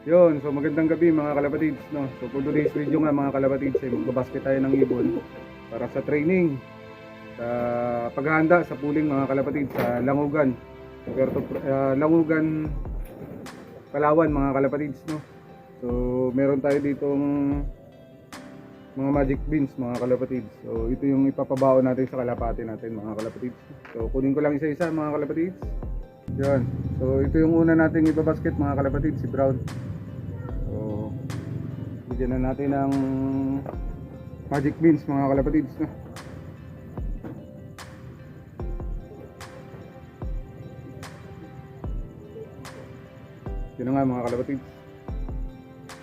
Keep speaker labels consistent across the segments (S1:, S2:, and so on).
S1: Yun, so magandang gabi mga kalapatids, no? So for today's video nga mga kalapatids, ay magbabasket tayo ng ibon para sa training, sa paghahanda sa pooling mga kalapatids sa Langugan, Langugan, Palawan mga kalapatids, no? So meron tayo ditong mga magic beans mga kalapatids. So ito yung ipapabaon natin sa kalapati natin mga kalapatids. So kunin ko lang isa-isa mga kalapatids. Yan. So ito yung una nating ibabasket mga kalapatids, si Brown. So bigyan na natin ng magic beans mga kalapatids, no? Yun na nga mga kalapatids.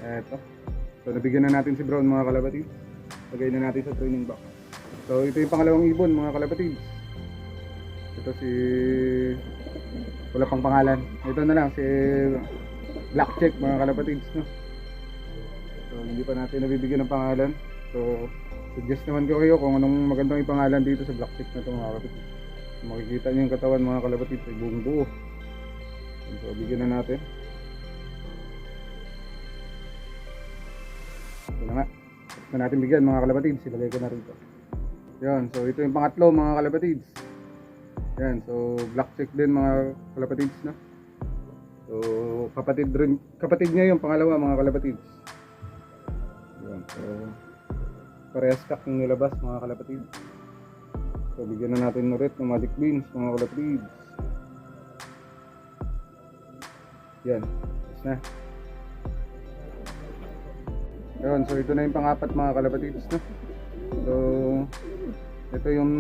S1: Eto. So nabigyan na natin si Brown mga kalapatids. Lagay na natin sa training box. So ito yung pangalawang ibon mga kalapatids. Ito si, wala pang pangalan. Ito na lang si Black Check mga kalapatids, no? So hindi pa natin nabibigyan ng pangalan. So suggest naman ko kayo kung anong magandang ipangalan dito sa Black Check na ito mga kalapatids. Makikita niyo yung katawan mga kalapatids ay buong buo. So bigyan na natin. Ito na nga. Na natin bigyan mga kalapatids. Ilagay ko na rito. Yan. So ito yung pangatlo mga kalapatids. Yan. So Black Check din mga kalapatids, no? So kapatid niya yung pangalawa mga kalapatids. Yan. So parehas kak yung nilabas mga kalapatids. So bigyan na natin ulit ng magic beans mga kalapatids. Yan. Tapos na. Yan. So ito na yung pangapat mga kalapatids, no? So ito yung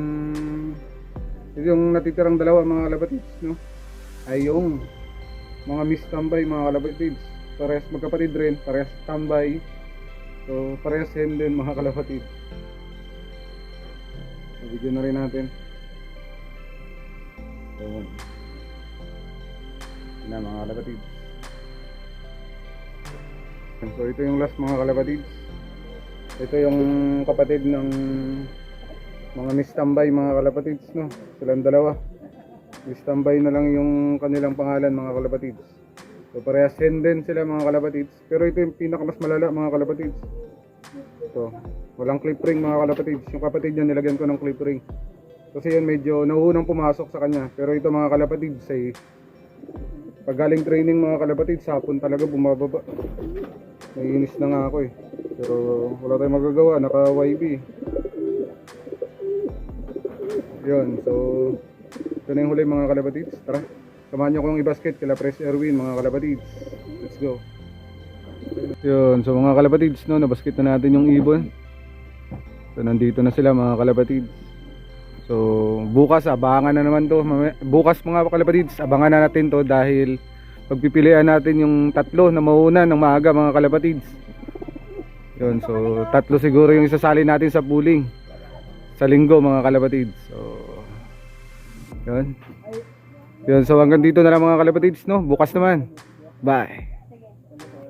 S1: natitirang dalawa mga kalapatids, no? Ay yung mga miss tambay mga kalapatids. Parehas magkapatid rin, parehas tambay. So parehas hen din mga kalapatids. So bigyan na rin natin. So yun na mga kalapatids. So ito yung last mga kalapatids. Ito yung kapatid ng mga miss tambay mga kalapatids, no? Silang dalawa. Miss tambay na lang yung kanilang pangalan mga kalapatids. So parehas hen din sila mga kalapatids. Pero ito yung pinakamas malala mga kalapatids. So walang clip ring mga kalapatids. Yung kapatid niya nilagyan ko ng clip ring. Kasi yun medyo nauunang pumasok sa kanya. Pero ito mga kalapatids ay pag galing training mga kalapatids, hapon talaga bumababa. Naiinis na nga ako eh. Pero wala tayong magagawa, naka YB. Yun, so ito na yung huli mga kalapatids. Tara, samahan nyo kong i-basket kila Pres Erwin mga kalapatids. Let's go. Yun, so mga kalapatids, no, nabasket na natin yung ibon. So nandito na sila mga kalapatids. So bukas abangan na naman to. Bukas mga kalapatids, abangan na natin to dahil pagpipilian natin yung tatlo na mauna ng maaga mga kalapatids. Yun, so tatlo siguro yung isasali natin sa pooling sa linggo mga kalapatids. So yun. Yun, so hanggang dito na lang mga kalapatids, no? Bukas naman. Bye.